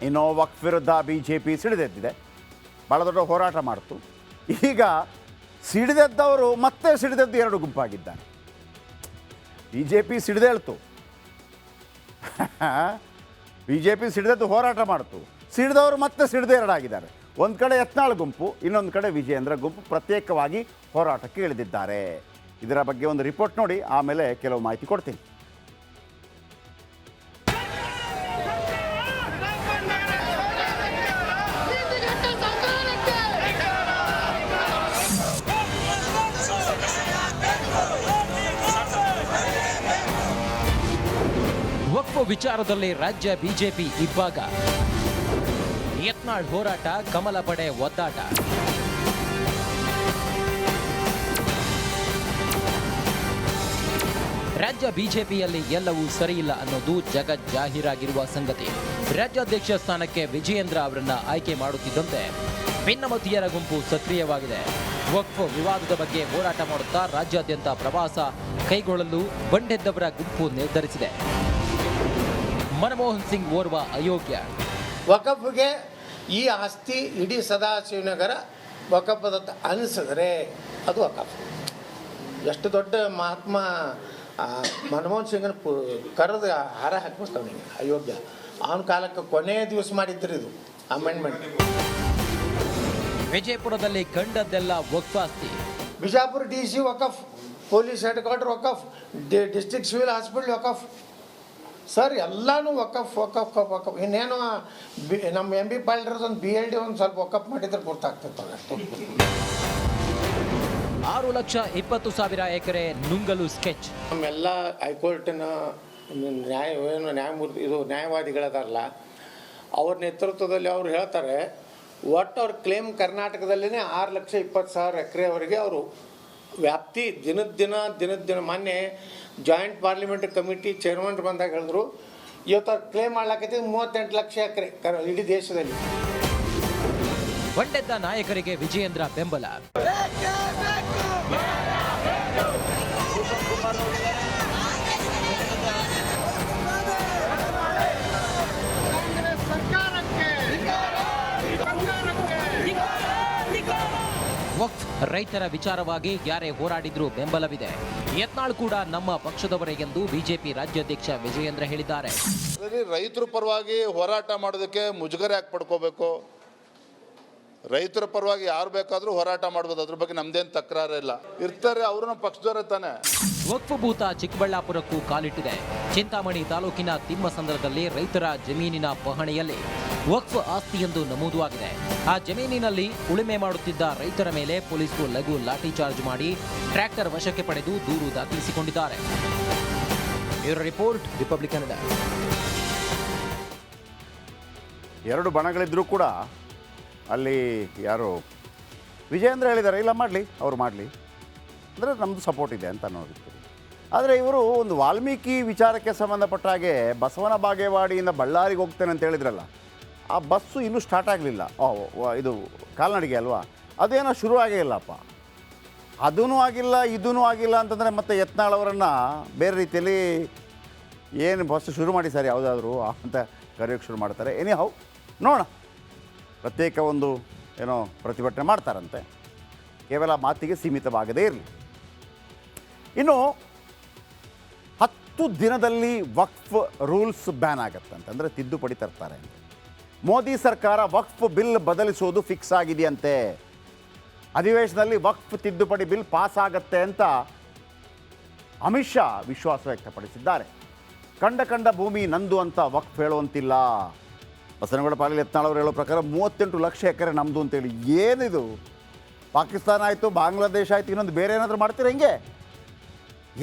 ಇನ್ನು ವಕ್ಫ್ ವಿರುದ್ಧ BJP ಸಿಡಿದೆದ್ದಿದೆ, ಭಾಳ ದೊಡ್ಡ ಹೋರಾಟ ಮಾಡ್ತು. ಈಗ ಸಿಡಿದೆದ್ದವರು ಮತ್ತೆ ಸಿಡಿದೆದ್ದು ಎರಡು ಗುಂಪಾಗಿದ್ದಾರೆ. BJP ಸಿಡಿದೇಳ್ತು, BJP ಸಿಡಿದೆದ್ದು ಹೋರಾಟ ಮಾಡ್ತು, ಸಿಡಿದವರು ಮತ್ತೆ ಸಿಡಿದೇ ಎರಡಾಗಿದ್ದಾರೆ. ಒಂದು ಕಡೆ ಯತ್ನಾಳ್ ಗುಂಪು, ಇನ್ನೊಂದು ಕಡೆ ವಿಜಯೇಂದ್ರ ಗುಂಪು ಪ್ರತ್ಯೇಕವಾಗಿ ಹೋರಾಟಕ್ಕೆ ಇಳಿದಿದ್ದಾರೆ. ಇದರ ಬಗ್ಗೆ ಒಂದು ರಿಪೋರ್ಟ್ ನೋಡಿ, ಆಮೇಲೆ ಕೆಲವು ಮಾಹಿತಿ ಕೊಡ್ತೀನಿ. ವಕ್ಫ್ ವಿಚಾರದಲ್ಲಿ ರಾಜ್ಯ ಬಿಜೆಪಿ ಇಬ್ಬಾಗ, ಯತ್ನಾಳ್ ಹೋರಾಟ, ಕಮಲ ಪಡೆ ಒದ್ದಾಟ. ರಾಜ್ಯ ಬಿಜೆಪಿಯಲ್ಲಿ ಎಲ್ಲವೂ ಸರಿಯಿಲ್ಲ ಅನ್ನೋದು ಜಗಜ್ಜಾಹೀರಾಗಿರುವ ಸಂಗತಿ. ರಾಜ್ಯಾಧ್ಯಕ್ಷ ಸ್ಥಾನಕ್ಕೆ ವಿಜಯೇಂದ್ರ ಅವರನ್ನ ಆಯ್ಕೆ ಮಾಡುತ್ತಿದ್ದಂತೆ ಭಿನ್ನಮತೀಯರ ಗುಂಪು ಸಕ್ರಿಯವಾಗಿದೆ. ವಕ್ಫ್ ವಿವಾದದ ಬಗ್ಗೆ ಹೋರಾಟ ಮಾಡುತ್ತಾ ರಾಜ್ಯಾದ್ಯಂತ ಪ್ರವಾಸ ಕೈಗೊಳ್ಳಲು ಬಂಡೆದ್ದವರ ಗುಂಪು ನಿರ್ಧರಿಸಿದೆ. ಮನಮೋಹನ್ ಸಿಂಗ್ ಓರ್ವ ಅಯೋಗ್ಯ. ವಕಫ್ಗೆ ಈ ಆಸ್ತಿ ಇಡೀ ಸದಾಶಿವನಗರ ವಕಫದತ್ತ ಅನಿಸಿದ್ರೆ ಅದು ವಕಫ್. ಎಷ್ಟು ದೊಡ್ಡ ಮಹಾತ್ಮ ಮನಮೋಹನ್ ಸಿಂಗನ ಕರೆದು ಹಾರ ಹಾಕ್ಬಿಡ್ತಾವೆ ನೀವು, ಅಯೋಗ್ಯ. ಅವನ ಕಾಲಕ್ಕೆ ಕೊನೆಯ ದಿವಸ ಮಾಡಿದ್ರು ಇದು ಅಮೆಂಡ್ಮೆಂಟ್. ವಿಜಯಪುರದಲ್ಲಿ ಕಂಡದ್ದೆಲ್ಲ ವಕ್ಫ್ ಆಸ್ತಿ. Bijapur DC Waqf, police head quarter Waqf, district civil hospital Waqf. Sir ಎಲ್ಲನೂ ವಕಫ್ ವಕಫ್ ವಕಫ್. ಇನ್ನೇನು ನಮ್ಮ MB ಪಾಲ್ಡ್ರದ್ದು ಒಂದು BLD ಒಂದು ಸ್ವಲ್ಪ ವಕಫ್ ಮಾಡಿದ್ರೆ ಗೊತ್ತಾಗ್ತಿತ್ತು ಅಷ್ಟು. 6,20,000 ಎಕರೆ ನುಂಗಲು ಸ್ಕೆಚ್. ನಮ್ಮೆಲ್ಲ ಹೈಕೋರ್ಟಿನ ನ್ಯಾಯಮೂರ್ತಿ ಇದು ನ್ಯಾಯವಾದಿಗಳದಾರಲ್ಲ, ಅವ್ರ ನೇತೃತ್ವದಲ್ಲಿ ಅವ್ರು ಹೇಳ್ತಾರೆ ಒಟ್ಟು ಅವ್ರ ಕ್ಲೇಮ್ ಕರ್ನಾಟಕದಲ್ಲೇ 6,20,000 ಎಕರೆವರೆಗೆ ಅವರು ವ್ಯಾಪ್ತಿ ದಿನದ ದಿನ ಮೊನ್ನೆ ಜಾಯಿಂಟ್ ಪಾರ್ಲಿಮೆಂಟ್ ಕಮಿಟಿ ಚೇರ್ಮನ್ ಬಂದಾಗ ಹೇಳಿದ್ರು ಇವತ್ತು ಅವ್ರು ಕ್ಲೇಮ್ ಮಾಡ್ಲಾಕೈತಿ 38 ಲಕ್ಷ ಎಕರೆ ಇಡೀ ದೇಶದಲ್ಲಿ. ಬಂಡೆದ್ದ ನಾಯಕರಿಗೆ ವಿಜಯೇಂದ್ರ ಬೆಂಬಲ. ವಕ್ಫ್ ರೈತರ ವಿಚಾರವಾಗಿ ಯಾರೇ ಹೋರಾಡಿದ್ರೂ ಬೆಂಬಲವಿದೆ. ಯತ್ನಾಳ್ ಕೂಡ ನಮ್ಮ ಪಕ್ಷದವರೇ ಎಂದು ಬಿಜೆಪಿ ರಾಜ್ಯಾಧ್ಯಕ್ಷ ವಿಜಯೇಂದ್ರ ಹೇಳಿದ್ದಾರೆ. ರೈತರ ಪರವಾಗಿ ಹೋರಾಟ ಮಾಡೋದಕ್ಕೆ ಮುಜುಗರ ಯಾಕೆ ಪಡ್ಕೋಬೇಕು? ರೈತರ ಪರವಾಗಿ ಯಾರು ಬೇಕಾದರೂ ಹೋರಾಟ ಮಾಡ್ಬೋದು, ಅದ್ರ ಬಗ್ಗೆ ನಮ್ದೇನು ತಕರಾರು ಇಲ್ಲ. ಇರ್ತಾರೆ, ಅವರು ನಮ್ಮ ಪಕ್ಷದವರೇ ತಾನೆ. ವಕ್ಫ್ ಭೂತ ಚಿಕ್ಕಬಳ್ಳಾಪುರಕ್ಕೂ ಕಾಲಿಟ್ಟಿದೆ. ಚಿಂತಾಮಣಿ ತಾಲೂಕಿನ ತಿಮ್ಮಸಂದ್ರದಲ್ಲಿ ರೈತರ ಜಮೀನಿನ ಪಹಣಿಯಲ್ಲಿ ವಕ್ಫ್ ಆಸ್ತಿ ಎಂದು ನಮೂದು ಆಗಿದೆ. ಆ ಜಮೀನಿನಲ್ಲಿ ಉಳುಮೆ ಮಾಡುತ್ತಿದ್ದ ರೈತರ ಮೇಲೆ ಪೊಲೀಸರು ಲಘು ಲಾಠಿ ಚಾರ್ಜ್ ಮಾಡಿ ಟ್ರ್ಯಾಕ್ಟರ್ ವಶಕ್ಕೆ ಪಡೆದು ದೂರು ದಾಖಲಿಸಿಕೊಂಡಿದ್ದಾರೆ. ಇವರ ರಿಪೋರ್ಟ್, ರಿಪಬ್ಲಿಕ್ ಕನ್ನಡ. ಎರಡು ಬಣಗಳಿದ್ರೂ ಕೂಡ ಅಲ್ಲಿ ಯಾರು ವಿಜಯೇಂದ್ರ ಹೇಳಿದ್ದಾರೆ ಇಲ್ಲ ಮಾಡಲಿ, ಅವ್ರು ಮಾಡಲಿ ಅಂದರೆ ನಮ್ಮದು ಸಪೋರ್ಟ್ ಇದೆ ಅಂತ ಅನ್ನೋದು. ಆದರೆ ಇವರು ಒಂದು ವಾಲ್ಮೀಕಿ ವಿಚಾರಕ್ಕೆ ಸಂಬಂಧಪಟ್ಟ ಹಾಗೆ ಬಸವನ ಬಾಗೇವಾಡಿಯಿಂದ ಬಳ್ಳಾರಿಗೆ ಹೋಗ್ತೇನೆ ಅಂತ ಹೇಳಿದ್ರಲ್ಲ, ಆ ಬಸ್ಸು ಇನ್ನೂ ಸ್ಟಾರ್ಟ್ ಆಗಲಿಲ್ಲ. ಇದು ಕಾಲ್ನಡಿಗೆ ಅಲ್ವಾ, ಅದೇನೋ ಶುರು ಆಗೇ ಇಲ್ಲಪ್ಪ. ಅದೂ ಆಗಿಲ್ಲ ಇದೂ ಆಗಿಲ್ಲ ಅಂತಂದರೆ ಮತ್ತೆ ಯತ್ನಾಳ್ ಅವರನ್ನು ಬೇರೆ ರೀತಿಯಲ್ಲಿ ಏನು ಬಸ್ಸು ಶುರು ಮಾಡಿ ಸರ್ ಯಾವುದಾದ್ರೂ ಅಂತ ಕರೆಯೋಕ್ಕೆ ಶುರು ಮಾಡ್ತಾರೆ. ಹೌ ನೋಡೋಣ, ಪ್ರತ್ಯೇಕ ಒಂದು ಏನೋ ಪ್ರತಿಭಟನೆ ಮಾಡ್ತಾರಂತೆ, ಕೇವಲ ಮಾತಿಗೆ ಸೀಮಿತವಾಗದೇ ಇರಲಿ. ಇನ್ನು 10 ದಿನದಲ್ಲಿ ವಕ್ಫ್ ರೂಲ್ಸ್ ಬ್ಯಾನ್ ಆಗತ್ತಂತೆ, ಅಂದರೆ ತಿದ್ದುಪಡಿ ತರ್ತಾರೆ ಅಂತ. ಮೋದಿ ಸರ್ಕಾರ ವಕ್ಫ್ ಬಿಲ್ ಬದಲಿಸೋದು ಫಿಕ್ಸ್ ಆಗಿದೆಯಂತೆ. ಅಧಿವೇಶನದಲ್ಲಿ ವಕ್ಫ್ ತಿದ್ದುಪಡಿ ಬಿಲ್ ಪಾಸ್ ಆಗತ್ತೆ ಅಂತ ಅಮಿತ್ ಶಾ ವಿಶ್ವಾಸ ವ್ಯಕ್ತಪಡಿಸಿದ್ದಾರೆ. ಕಂಡ ಭೂಮಿ ನಂದು ಅಂತ ವಕ್ಫ್ ಹೇಳುವಂತಿಲ್ಲ. ಬಸನಗೌಡ ಪಾಟೀಲ್ ಯತ್ನಾಳ್ ಅವರು ಹೇಳೋ ಪ್ರಕಾರ 38 ಲಕ್ಷ ಎಕರೆ ನಮ್ಮದು ಅಂತೇಳಿ. ಏನಿದು, ಪಾಕಿಸ್ತಾನ ಆಯಿತು, ಬಾಂಗ್ಲಾದೇಶ ಆಯಿತು, ಇನ್ನೊಂದು ಬೇರೆ ಏನಾದರೂ ಮಾಡ್ತೀರ ಹಿಂಗೆ?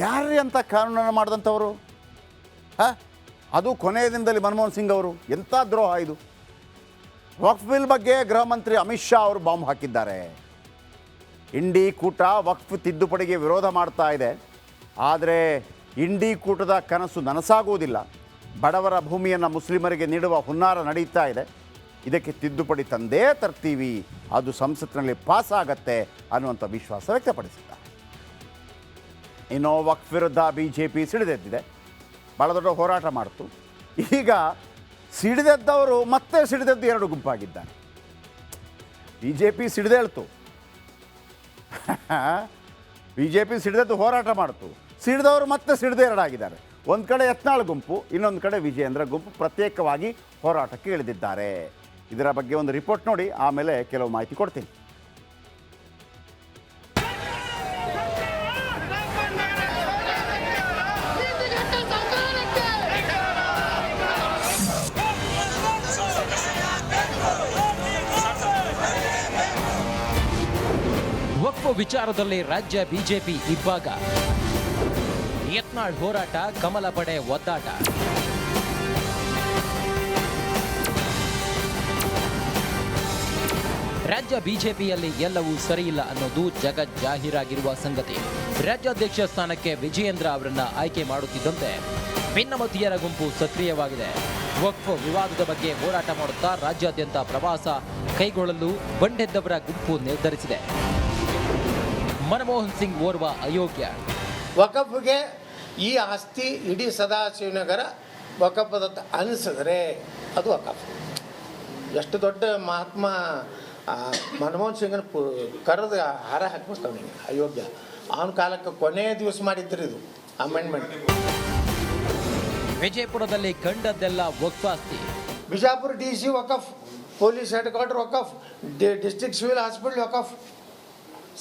ಯಾರ್ರೀ ಅಂತ ಕಾನೂನನ್ನು ಮಾಡಿದಂಥವರು? ಅದು ಕೊನೆಯ ದಿನದಲ್ಲಿ ಮನಮೋಹನ್ ಸಿಂಗ್ ಅವರು. ಎಂಥ ದ್ರೋಹ ಇದು! ವಕ್ಫ್ ಬಿಲ್ ಬಗ್ಗೆ ಗೃಹ ಮಂತ್ರಿ ಅಮಿತ್ ಶಾ ಅವರು ಬಾಂಬ್ ಹಾಕಿದ್ದಾರೆ. ಇಂಡಿ ಕೂಟ ವಕ್ಫ್ ತಿದ್ದುಪಡಿಗೆ ವಿರೋಧ ಮಾಡ್ತಾ ಇದೆ, ಆದರೆ ಇಂಡಿ ಕೂಟದ ಕನಸು ನನಸಾಗುವುದಿಲ್ಲ. ಬಡವರ ಭೂಮಿಯನ್ನು ಮುಸ್ಲಿಮರಿಗೆ ನೀಡುವ ಹುನ್ನಾರ ನಡೀತಾ ಇದೆ. ಇದಕ್ಕೆ ತಿದ್ದುಪಡಿ ತಂದೇ ತರ್ತೀವಿ, ಅದು ಸಂಸತ್ತಿನಲ್ಲಿ ಪಾಸ್ ಆಗತ್ತೆ ಅನ್ನುವಂಥ ವಿಶ್ವಾಸ ವ್ಯಕ್ತಪಡಿಸಿದ್ದಾರೆ. ಇನ್ನು ವಕ್ಫ್ ವಿರುದ್ಧ BJP ಸಿಡಿದೆದ್ದಿದೆ, ಭಾಳ ದೊಡ್ಡ ಹೋರಾಟ ಮಾಡ್ತು. ಈಗ ಸಿಡಿದೆದ್ದವರು ಮತ್ತೆ ಸಿಡಿದದ್ದು ಎರಡು ಗುಂಪಾಗಿದ್ದಾರೆ. ಬಿ ಜೆ ಪಿ ಸಿಡಿದೇಳ್ತು, ಬಿ ಜೆ ಪಿ ಸಿಡಿದದ್ದು ಹೋರಾಟ ಮಾಡ್ತು, ಸಿಡಿದವರು ಮತ್ತೆ ಸಿಡಿದೇ ಎರಡಾಗಿದ್ದಾರೆ. ಒಂದು ಕಡೆ ಯತ್ನಾಳ್ ಗುಂಪು, ಇನ್ನೊಂದು ಕಡೆ ವಿಜಯೇಂದ್ರ ಗುಂಪು ಪ್ರತ್ಯೇಕವಾಗಿ ಹೋರಾಟಕ್ಕೆ ಇಳಿದಿದ್ದಾರೆ. ಇದರ ಬಗ್ಗೆ ಒಂದು ರಿಪೋರ್ಟ್ ನೋಡಿ, ಆಮೇಲೆ ಕೆಲವು ಮಾಹಿತಿ ಕೊಡ್ತೀನಿ. ವಕ್ಫ್ ವಿಚಾರದಲ್ಲಿ ರಾಜ್ಯ ಬಿಜೆಪಿ ಇಬ್ಬಾಗ, ಯತ್ನಾಳ್ ಹೋರಾಟ, ಕಮಲ ಪಡೆ ಒದ್ದಾಟ. ರಾಜ್ಯ ಬಿಜೆಪಿಯಲ್ಲಿ ಎಲ್ಲವೂ ಸರಿಯಿಲ್ಲ ಅನ್ನೋದು ಜಗಜ್ಜಾಹೀರಾಗಿರುವ ಸಂಗತಿ. ರಾಜ್ಯಾಧ್ಯಕ್ಷ ಸ್ಥಾನಕ್ಕೆ ವಿಜಯೇಂದ್ರ ಅವರನ್ನ ಆಯ್ಕೆ ಮಾಡುತ್ತಿದ್ದಂತೆ ಭಿನ್ನಮತೀಯರ ಗುಂಪು ಸಕ್ರಿಯವಾಗಿದೆ. ವಕ್ಫ್ ವಿವಾದದ ಬಗ್ಗೆ ಹೋರಾಟ ಮಾಡುತ್ತಾ ರಾಜ್ಯಾದ್ಯಂತ ಪ್ರವಾಸ ಕೈಗೊಳ್ಳಲು ಬಂಡೆದ್ದವರ ಗುಂಪು ನಿರ್ಧರಿಸಿದೆ. ಮನಮೋಹನ್ ಸಿಂಗ್ ಓರ್ವ ಅಯೋಗ್ಯ. ವಕಫ್ಗೆ ಈ ಆಸ್ತಿ ಇಡೀ ಸದಾಶಿವನಗರ ವಕಫದತ್ತ ಅನಿಸಿದ್ರೆ ಅದು ವಕಫ್. ಎಷ್ಟು ದೊಡ್ಡ ಮಹಾತ್ಮ ಮನಮೋಹನ್ ಸಿಂಗನ ಕರೆದು ಹಾರ ಹಾಕ್ಬಿಡ್ತಾವನಿಗೆ, ಅಯೋಗ್ಯ. ಅವನ ಕಾಲಕ್ಕೆ ಕೊನೆಯ ದಿವಸ ಮಾಡಿದ್ರು ಇದು ಅಮೆಂಡ್ಮೆಂಟ್. ವಿಜಯಪುರದಲ್ಲಿ ಕಂಡದ್ದೆಲ್ಲ ವಕ್ಫ್ ಆಸ್ತಿ. Bijapur DC Waqf, police head quarter Waqf, district civil hospital Waqf.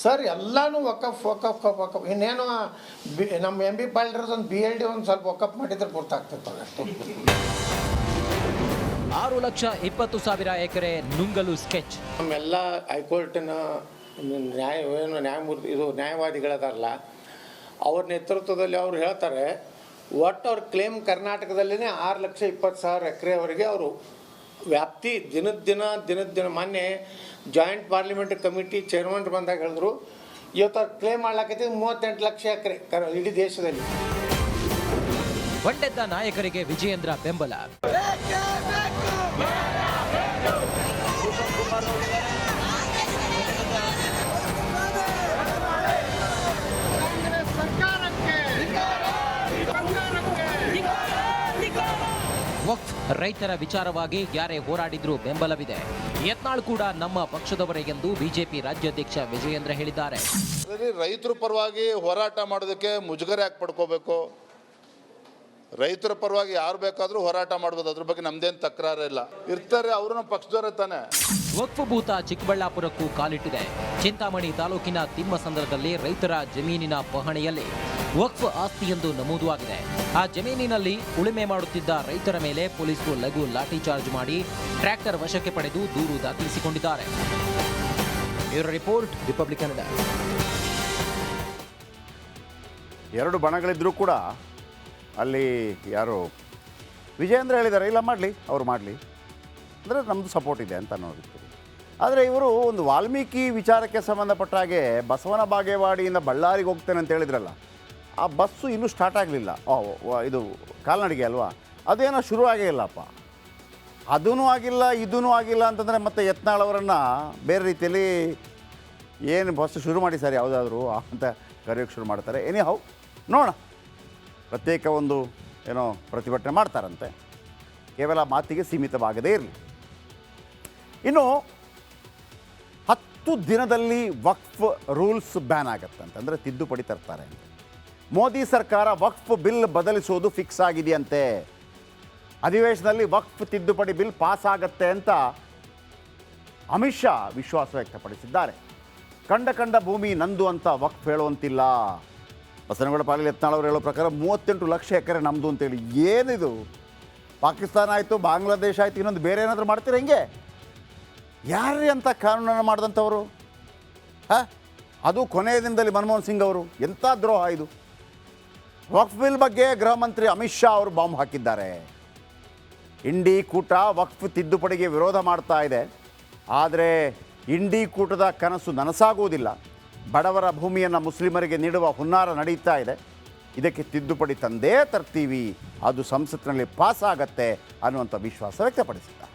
Sir ಎಲ್ಲನೂ ವಕಫ್ ವಕಫ್ ವಕಫ್. ಇನ್ನೇನು ನಮ್ಮ MB ಪಾಲ್ಡರ್ದು ಒಂದು BLD ಒಂದು ಸ್ವಲ್ಪ ವಕಫ್ ಮಾಡಿದ್ರೆ ಗೊತ್ತಾಗ್ತಿತ್ತು ಅಷ್ಟು. 6,20,000 ಎಕರೆ ನುಂಗಲು ಸ್ಕೆಚ್. ನಮ್ಮೆಲ್ಲ ಹೈಕೋರ್ಟಿನ ನ್ಯಾಯಮೂರ್ತಿ ನ್ಯಾಯವಾದಿಗಳದಾರಲ್ಲ, ಅವ್ರ ನೇತೃತ್ವದಲ್ಲಿ ಅವ್ರು ಹೇಳ್ತಾರೆ ಒಟ್ಟು ಅವ್ರ ಕ್ಲೇಮ್ ಕರ್ನಾಟಕದಲ್ಲೇ 6,20,000 ಎಕರೆವರೆಗೆ ಅವರು ವ್ಯಾಪ್ತಿ ದಿನದ ದಿನ ಮೊನ್ನೆ ಜಾಯಿಂಟ್ ಪಾರ್ಲಿಮೆಂಟ್ ಕಮಿಟಿ ಚೇರ್ಮನ್ ಬಂದಾಗ ಹೇಳಿದ್ರು, ಇವತ್ತು ಅವ್ರು ಕ್ಲೇಮ್ ಮಾಡ್ಲಾಕೈತಿ 38 ಲಕ್ಷ ಎಕರೆ ಇಡೀ ದೇಶದಲ್ಲಿ. ಬಂಡೆದ್ದ ನಾಯಕರಿಗೆ ವಿಜಯೇಂದ್ರ ಬೆಂಬಲ. ವಕ್ಫ್ ರೈತರ ವಿಚಾರವಾಗಿ ಯಾರೇ ಹೋರಾಡಿದ್ರೂ ಬೆಂಬಲವಿದೆ. ಯತ್ನಾಳ್ ಕೂಡ ನಮ್ಮ ಪಕ್ಷದವರೇ ಎಂದು ಬಿಜೆಪಿ ರಾಜ್ಯಾಧ್ಯಕ್ಷ ವಿಜಯೇಂದ್ರ ಹೇಳಿದ್ದಾರೆ. ರೈತರ ಪರವಾಗಿ ಹೋರಾಟ ಮಾಡೋದಕ್ಕೆ ಮುಜುಗರ ಯಾಕೆ ಪಡ್ಕೋಬೇಕು? ರೈತರ ಪರವಾಗಿ ಯಾರು ಬೇಕಾದರೂ ಹೋರಾಟ ಮಾಡ್ಬೋದು, ಅದ್ರ ಬಗ್ಗೆ ನಮ್ದೇನು ತಕರಾರು ಇಲ್ಲ. ಇರ್ತಾರೆ, ಅವರು ನಮ್ಮ ಪಕ್ಷದವರೇ ತಾನೆ. ವಕ್ಫ್ ಭೂತ ಚಿಕ್ಕಬಳ್ಳಾಪುರಕ್ಕೂ ಕಾಲಿಟ್ಟಿದೆ. ಚಿಂತಾಮಣಿ ತಾಲೂಕಿನ ತಿಮ್ಮಸಂದ್ರದಲ್ಲಿ ರೈತರ ಜಮೀನಿನ ಪಹಣಿಯಲ್ಲಿ ವಕ್ಫ್ ಆಸ್ತಿ ಎಂದು ನಮೂದು ಆಗಿದೆ. ಆ ಜಮೀನಿನಲ್ಲಿ ಉಳುಮೆ ಮಾಡುತ್ತಿದ್ದ ರೈತರ ಮೇಲೆ ಪೊಲೀಸರು ಲಘು ಲಾಠಿ ಚಾರ್ಜ್ ಮಾಡಿ ಟ್ರ್ಯಾಕ್ಟರ್ ವಶಕ್ಕೆ ಪಡೆದು ದೂರು ದಾಖಲಿಸಿಕೊಂಡಿದ್ದಾರೆ. ಇವರ ರಿಪೋರ್ಟ್ ರಿಪಬ್ಲಿಕ್ ಕನ್ನಡ. ಎರಡು ಬಣಗಳಿದ್ರೂ ಕೂಡ ಅಲ್ಲಿ ಯಾರು ವಿಜಯೇಂದ್ರ ಹೇಳಿದ್ದಾರೆ, ಇಲ್ಲ ಮಾಡಲಿ, ಅವ್ರು ಮಾಡಲಿ, ಅಂದರೆ ನಮ್ಮದು ಸಪೋರ್ಟ್ ಇದೆ ಅಂತ ಅನ್ನೋದಿತ್ತು. ಆದರೆ ಇವರು ಒಂದು ವಾಲ್ಮೀಕಿ ವಿಚಾರಕ್ಕೆ ಸಂಬಂಧಪಟ್ಟ ಹಾಗೆ ಬಸವನ ಬಾಗೇವಾಡಿಯಿಂದ ಬಳ್ಳಾರಿಗೆ ಹೋಗ್ತೇನೆ ಅಂತ ಹೇಳಿದ್ರಲ್ಲ, ಆ ಬಸ್ಸು ಇನ್ನೂ ಸ್ಟಾರ್ಟ್ ಆಗಲಿಲ್ಲ. ಇದು ಕಾಲ್ನಡಿಗೆ ಅಲ್ವಾ, ಅದೇನೋ ಶುರು ಆಗೇ ಇಲ್ಲಪ್ಪ. ಅದೂ ಆಗಿಲ್ಲ, ಇದೂ ಆಗಿಲ್ಲ ಅಂತಂದರೆ ಮತ್ತೆ ಯತ್ನಾಳ್ ಅವರನ್ನು ಬೇರೆ ರೀತಿಯಲ್ಲಿ ಏನು ಬಸ್ ಶುರು ಮಾಡಿ ಸರ್ ಯಾವುದಾದ್ರೂ ಅಂತ ಕರೆಯೋಕ್ಕೆ ಶುರು ಮಾಡ್ತಾರೆ. ಹೌ ನೋಡೋಣ, ಪ್ರತ್ಯೇಕ ಒಂದು ಏನೋ ಪ್ರತಿಭಟನೆ ಮಾಡ್ತಾರಂತೆ, ಕೇವಲ ಮಾತಿಗೆ ಸೀಮಿತವಾಗದೇ ಇರಲಿ. ಇನ್ನು 10 ದಿನದಲ್ಲಿ ವಕ್ಫ್ ರೂಲ್ಸ್ ಬ್ಯಾನ್ ಆಗತ್ತಂತೆ, ಅಂದರೆ ತಿದ್ದುಪಡಿ ತರ್ತಾರೆ ಅಂತ. ಮೋದಿ ಸರ್ಕಾರ ವಕ್ಫ್ ಬಿಲ್ ಬದಲಿಸೋದು ಫಿಕ್ಸ್ ಆಗಿದೆಯಂತೆ. ಅಧಿವೇಶನದಲ್ಲಿ ವಕ್ಫ್ ತಿದ್ದುಪಡಿ ಬಿಲ್ ಪಾಸ್ ಆಗತ್ತೆ ಅಂತ ಅಮಿತ್ ಶಾ ವಿಶ್ವಾಸ ವ್ಯಕ್ತಪಡಿಸಿದ್ದಾರೆ. ಕಂಡ ಭೂಮಿ ನಂದು ಅಂತ ವಕ್ಫ್ ಹೇಳುವಂತಿಲ್ಲ. ಬಸವನಗೌಡ ಪಾಟೀಲ್ ಯತ್ನಾಳ್ ಅವರು ಹೇಳೋ ಪ್ರಕಾರ 38 ಲಕ್ಷ ಎಕರೆ ನಮ್ಮದು ಅಂತೇಳಿ. ಏನಿದು? ಪಾಕಿಸ್ತಾನ ಆಯಿತು, ಬಾಂಗ್ಲಾದೇಶ ಆಯಿತು, ಇನ್ನೊಂದು ಬೇರೆ ಏನಾದರೂ ಮಾಡ್ತೀರ ಹೆಂಗೆ? ಯಾರೇ ಅಂತ ಕಾನೂನನ್ನು ಮಾಡಿದಂಥವರು? ಅದು ಕೊನೆಯ ದಿನದಲ್ಲಿ ಮನಮೋಹನ್ ಸಿಂಗ್ ಅವರು. ಎಂಥ ದ್ರೋಹ ಇದು! ವಕ್ಫ್ ಬಿಲ್ ಬಗ್ಗೆ ಗೃಹ ಮಂತ್ರಿ ಅಮಿತ್ ಶಾ ಅವರು ಬಾಂಬ್ ಹಾಕಿದ್ದಾರೆ. ಇಂಡಿ ಕೂಟ ವಕ್ಫ್ ತಿದ್ದುಪಡಿಗೆ ವಿರೋಧ ಮಾಡ್ತಾ ಇದೆ, ಆದರೆ ಇಂಡಿ ಕೂಟದ ಕನಸು ನನಸಾಗುವುದಿಲ್ಲ. ಬಡವರ ಭೂಮಿಯನ್ನು ಮುಸ್ಲಿಮರಿಗೆ ನೀಡುವ ಹುನ್ನಾರ ನಡೀತಾ ಇದೆ. ಇದಕ್ಕೆ ತಿದ್ದುಪಡಿ ತಂದೇ ತರ್ತೀವಿ, ಅದು ಸಂಸತ್ತಿನಲ್ಲಿ ಪಾಸ್ ಆಗತ್ತೆ ಅನ್ನುವಂಥ ವಿಶ್ವಾಸ ವ್ಯಕ್ತಪಡಿಸಿದ್ದಾರೆ.